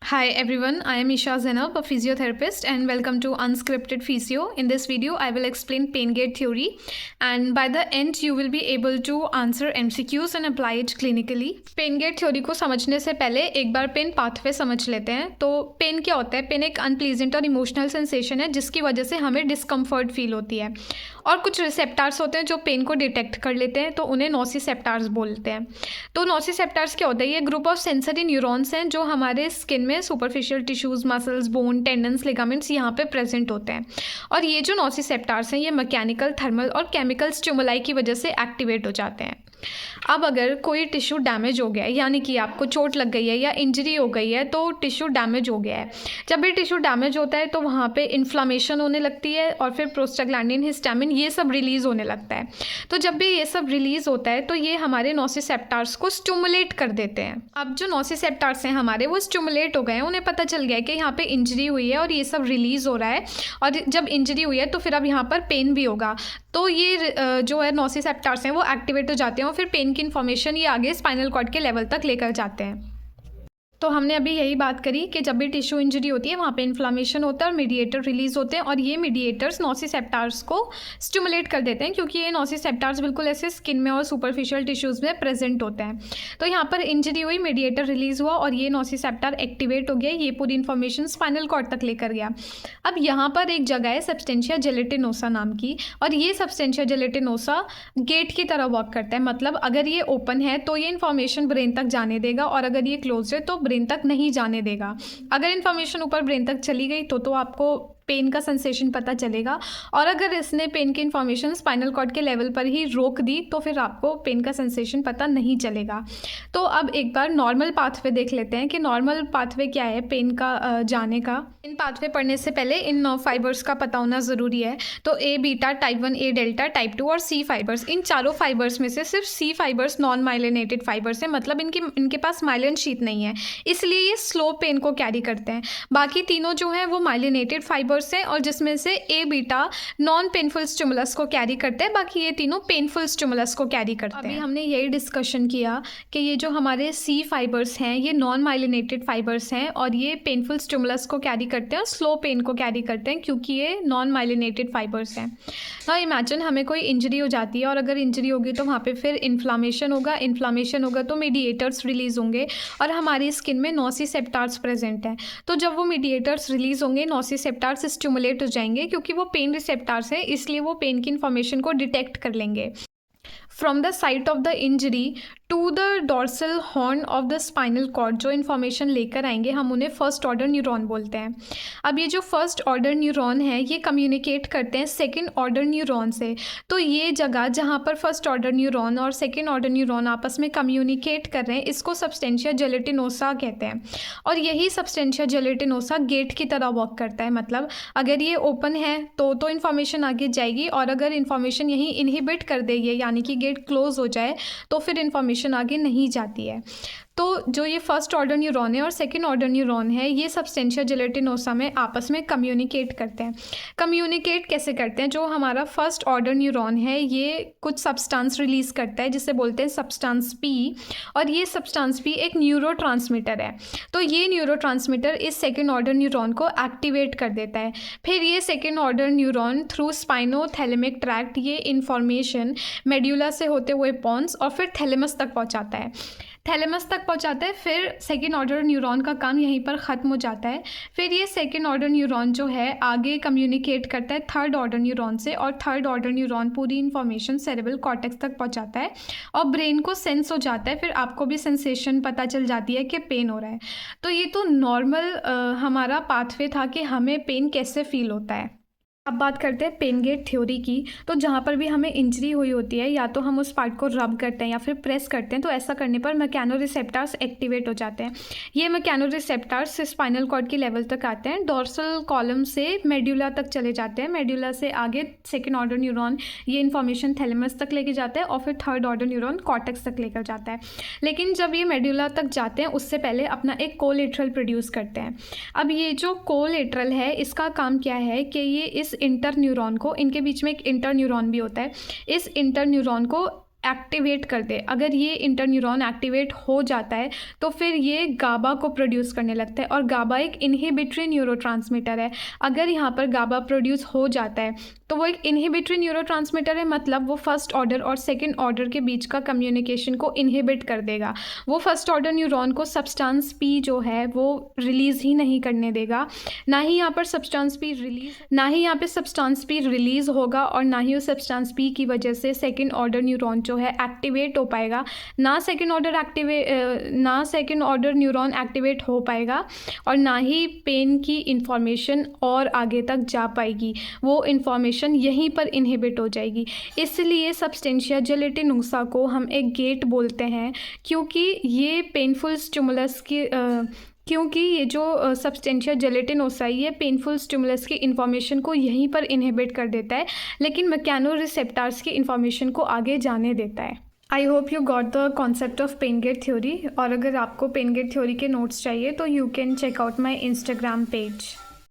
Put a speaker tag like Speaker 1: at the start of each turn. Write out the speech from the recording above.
Speaker 1: Hi everyone, I am Isha Zainab, a physiotherapist, and welcome to Unscripted Physio. In this video, I will explain pain gate theory, and by the end, you will be able to answer MCQs and apply it clinically. Pain gate theory को समझने से पहले एक बार pen pathway समझ लेते हैं. तो pen क्या होता है? पेन एक अनप्लीजेंट और इमोशनल सेंसेशन है जिसकी वजह से हमें डिस्कम्फर्ट फील होती है, और कुछ रिसेप्टार्स होते हैं जो पेन को डिटेक्ट कर लेते हैं, तो उन्हें नोसिसेप्टार्स बोलते हैं. तो नोसिसेप्टार्स क्या होता है? ये ग्रुप ऑफ सेंसरी न्यूरॉन्स हैं जो हमारे स्किन में superficial tissues, muscles, bone, tendons, ligaments यहाँ पे प्रेजेंट होते हैं. और ये जो नोसिसेप्टार्स हैं ये मैकेनिकल, थर्मल और केमिकल स्टिमुलाई की वजह से एक्टिवेट हो जाते हैं. अब अगर कोई टिश्यू डैमेज हो गया है, यानी कि आपको चोट लग गई है या इंजरी हो गई है, तो टिश्यू डैमेज हो गया है. जब भी टिश्यू डैमेज होता है तो वहाँ पे इन्फ्लामेशन होने लगती है और फिर प्रोस्टाग्लैंडिन, हिस्टामिन ये सब रिलीज़ होने लगता है. तो जब भी ये सब रिलीज़ होता है तो ये हमारे नोसिसेप्टार्स को स्टिमुलेट कर देते हैं. अब जो नोसिसेप्टार्स हैं हमारे, वो स्टिमुलेट हो गए हैं, उन्हें पता चल गया है कि यहाँ पे इंजरी हुई है और ये सब रिलीज़ हो रहा है, और जब इंजरी हुई है तो फिर अब यहाँ पर पेन भी होगा. तो ये जो है नोसिसेप्टार्स हैं वो एक्टिवेट हो जाते हैं और फिर पेन की इन्फॉर्मेशन ये आगे स्पाइनल कॉर्ड के लेवल तक लेकर जाते हैं. तो हमने अभी यही बात करी कि जब भी टिश्यू इंजरी होती है वहाँ पे इन्फ्लामेशन होता है और मीडिएटर रिलीज होते हैं, और ये मीडिएटर्स नोसिसेप्टार्स को स्टिमुलेट कर देते हैं, क्योंकि ये नोसिसेप्टार्स बिल्कुल ऐसे स्किन में और सुपरफिशियल टिश्यूज़ में प्रेजेंट होते हैं. तो यहाँ पर इंजरी हुई, मीडिएटर रिलीज हुआ और ये नोसिसेप्टार एक्टिवेट हो गया, ये पूरी इन्फॉर्मेशन स्पाइनल कॉर्ड तक लेकर गया. अब यहाँ पर एक जगह है सब्सटेंशिया जेलेटिनोसा नाम की, और ये सब्सटेंशिया जेलेटिनोसा गेट की तरह वर्क करता है. मतलब अगर ये ओपन है तो ये इन्फॉर्मेशन ब्रेन तक जाने देगा, और अगर ये क्लोज है तो ब्रेन तक नहीं जाने देगा. अगर इन्फॉर्मेशन ऊपर ब्रेन तक चली गई तो आपको पेन का सेंसेशन पता चलेगा, और अगर इसने पेन की इन्फॉर्मेशन स्पाइनल कॉर्ड के लेवल पर ही रोक दी तो फिर आपको पेन का सेंसेशन पता नहीं चलेगा. तो अब एक बार नॉर्मल पाथवे देख लेते हैं कि नॉर्मल पाथवे क्या है पेन का जाने का. इन पाथवे पढ़ने से पहले इन नर्व फाइबर्स का पता होना ज़रूरी है. तो ए बीटा, टाइप 1, ए डेल्टा, टाइप 2 और सी फाइबर्स, इन चारों फाइबर्स में से सिर्फ सी फाइबर्स नॉन माइलिनेटेड फाइबर्स हैं. मतलब इनके पास माइलिन शीट नहीं है, इसलिए ये स्लो पेन को कैरी करते हैं. बाकी तीनों जो हैं वो माइलिनेटेड फाइबर्स हैं, और जिसमें से ए बीटा नॉन पेनफुल स्टिमुलस को कैरी करते हैं, बाकी ये तीनों पेनफुल स्टिमुलस को कैरी करते हैं. अभी हमने यही डिस्कशन किया कि ये जो हमारे सी फाइबर्स हैं ये नॉन माइलिनेटेड फाइबर्स हैं, और ये पेनफुल स्टिमुलस को कैरी करते हैं और स्लो पेन को कैरी करते हैं, क्योंकि ये नॉन माइलिनेटेड फाइबर्स हैं. नाउ इमेजिन हमें कोई इंजरी हो जाती है, और अगर इंजरी होगी तो वहाँ पे फिर इन्फ्लामेशन होगा तो मीडिएटर्स रिलीज होंगे, और हमारी स्किन में नोसिसेप्टार्स प्रेजेंट हैं. तो जब वो मीडिएटर्स रिलीज होंगे, नोसिसेप्टार्स स्टिमुलेट हो जाएंगे, क्योंकि वो पेन रिसेप्टार्स हैं, इसलिए वो पेन की इन्फॉर्मेशन को डिटेक्ट कर लेंगे. From the site of the injury to the dorsal horn of the spinal cord जो इन्फॉर्मेशन लेकर आएंगे हम उन्हें फर्स्ट ऑर्डर न्यूरॉन बोलते हैं. अब ये जो फर्स्ट ऑर्डर न्यूरॉन है ये कम्युनिकेट करते हैं सेकेंड ऑर्डर न्यूरॉन से. तो ये जगह जहाँ पर फर्स्ट ऑर्डर न्यूरॉन और सेकेंड ऑर्डर न्यूरॉन आपस में कम्युनिकेट कर रहे हैं, इसको सब्सटेंशिया जेलेटिनोसा कहते हैं. और यही सब्सटेंशिया जेलेटिनोसा गेट की तरह वर्क करता है. मतलब अगर ये ओपन है तो इन्फॉर्मेशन आगे जाएगी, और अगर इन्फॉर्मेशन यहीं इनहिबिट कर देगी, यानी कि गेट क्लोज हो जाए, तो फिर इन्फॉर्मेशन आगे नहीं जाती है. तो जो ये फर्स्ट ऑर्डर न्यूरॉन है और सेकंड ऑर्डर न्यूरॉन है ये सब्सटेंशिया जेलेटिनोसा में आपस में कम्युनिकेट करते हैं. कम्युनिकेट कैसे करते हैं? जो हमारा फर्स्ट ऑर्डर न्यूरॉन है ये कुछ सब्सटेंस रिलीज़ करता है जिसे बोलते हैं सब्सटेंस पी, और ये सब्सटेंस पी एक न्यूरोट्रांसमीटर है. तो ये न्यूरोट्रांसमीटर इस सेकंड ऑर्डर न्यूरॉन को एक्टिवेट कर देता है. फिर ये second order neuron through spinothalamic tract ये इन्फॉर्मेशन मेड्यूला से होते हुए पॉन्स और फिर थैलेमस तक पहुँचाता है. फिर सेकेंड ऑर्डर न्यूरॉन का काम यहीं पर ख़त्म हो जाता है. फिर ये सेकेंड ऑर्डर न्यूरॉन जो है आगे कम्युनिकेट करता है थर्ड ऑर्डर न्यूरॉन से, और थर्ड ऑर्डर न्यूरॉन पूरी इन्फॉर्मेशन सेरेब्रल कॉर्टेक्स तक पहुंचाता है और ब्रेन को सेंस हो जाता है. फिर आपको भी सेंसेशन पता चल जाती है कि पेन हो रहा है. तो ये तो नॉर्मल हमारा पाथवे था कि हमें पेन कैसे फील होता है. अब बात करते हैं पेन गेट थ्योरी की. तो जहाँ पर भी हमें इंजरी हुई होती है, या तो हम उस पार्ट को रब करते हैं या फिर प्रेस करते हैं, तो ऐसा करने पर मैकेनो रिसेप्टार्स एक्टिवेट हो जाते हैं. ये मैकेनो रिसेप्टार्स स्पाइनल कॉर्ड के लेवल तक आते हैं, डॉर्सल कॉलम से मेड्यूला तक चले जाते हैं. मेड्यूला से आगे सेकेंड ऑर्डर न्यूरॉन ये इन्फॉर्मेशन थैलेमस तक लेके जाता है, और फिर थर्ड ऑर्डर न्यूरॉन कॉर्टेक्स तक लेकर जाता है. लेकिन जब ये मेड्यूला तक जाते हैं उससे पहले अपना एक कोलेटरल प्रोड्यूस करते हैं. अब ये जो कोलेटरल है इसका काम क्या है कि ये इस इंटर न्यूरॉन को, इनके बीच में एक इंटर न्यूरॉन भी होता है, इस इंटर न्यूरॉन को एक्टिवेट कर दे, अगर ये इंटरन्यूरॉन एक्टिवेट हो जाता है तो फिर ये गाबा को प्रोड्यूस करने लगता है, और गाबा एक इनहिबिटरी न्यूरोट्रांसमीटर है। अगर यहाँ पर गाबा प्रोड्यूस हो जाता है तो वो एक इनहिबिटरी न्यूरोट्रांसमीटर है, मतलब वो फर्स्ट ऑर्डर और सेकंड ऑर्डर के बीच का कम्युनिकेशन को इनहिबिट कर देगा। वो फर्स्ट ऑर्डर न्यूरॉन को सब्सटेंस पी जो है वो रिलीज़ ही नहीं करने देगा, ना ही यहाँ पे सब्सटेंस पी रिलीज़ होगा, और ना ही उस सब्सटेंस पी की वजह से सेकंड ऑर्डर न्यूरॉन जो है एक्टिवेट हो पाएगा। ना सेकंड ऑर्डर न्यूरॉन एक्टिवेट हो पाएगा, और ना ही पेन की इंफॉर्मेशन और आगे तक जा पाएगी। वो इंफॉर्मेशन यहीं पर इनहिबिट हो जाएगी। इसलिए सब्सटेंशिया जेलेटिनोसा को हम एक गेट बोलते हैं, क्योंकि ये पेनफुल स्टिमुलस की क्योंकि ये जो सब्सटेंशिया जेलेटिनोसा ये पेनफुल स्टिमुलस की इन्फॉर्मेशन को यहीं पर इनहिबिट कर देता है, लेकिन मैकेनो रिसेप्टर्स की इन्फॉर्मेशन को आगे जाने देता है। I hope you got the concept of pain gate theory, और अगर आपको पेन गेट थ्योरी के नोट्स चाहिए तो you can check out my Instagram page.